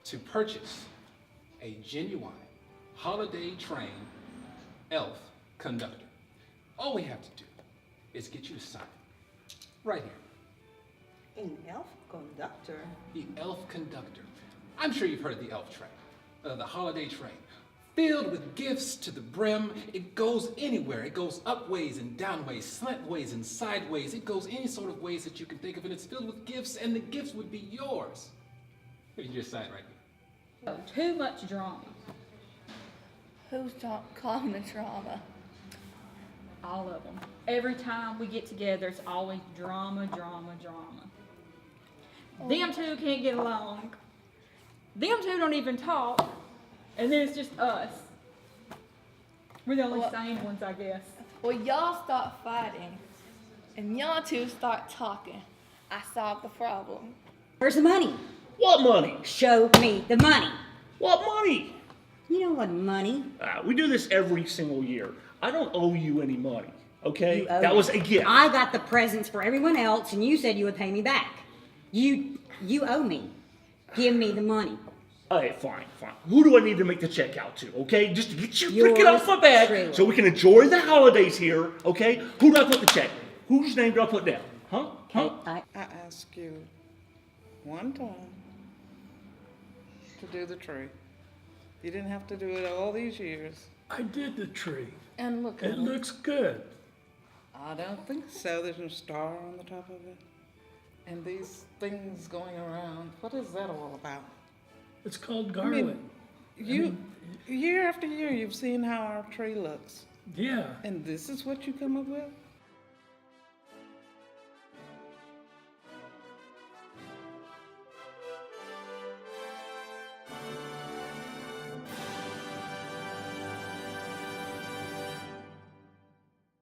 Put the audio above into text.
To purchase a genuine holiday train elf conductor, all we have to do is get you to sign it right here. An elf conductor? The elf conductor. I'm sure you've heard of the elf train, the holiday train. Filled with gifts to the brim. It goes anywhere. It goes up ways and down ways, slant ways and sideways. It goes any sort of ways that you can think of, and it's filled with gifts, and the gifts would be yours. You just sign right here. Oh, too much drama. Who's causing the drama? All of them. Every time we get together, it's always drama, drama, drama. Them two can't get along. Them two don't even talk. And then it's just us. We're the only sane ones, I guess. Well, y'all start fighting, and y'all two start talking. I solved the problem. Where's the money? What money? Show me the money. What money? You know what money? We do this every single year. I don't owe you any money, okay? You owe That me. was a gift. I got the presents for everyone else, and you said you would pay me back. You owe me. Give me the money. Alright, fine. Who do I need to make the check out to, okay? Just to get you Yours freaking off my back truly. so we can enjoy the holidays here, okay? Who do I put the check? Whose name do I put down? Huh? I asked you one time to do the tree. You didn't have to do it all these years. I did the tree. And look at It looks good. I don't think so. There's a star on the top of it. And these things going around. What is that all about? It's called I mean, garland. year after year, you've seen how our tree looks. Yeah. And this is what you come up with?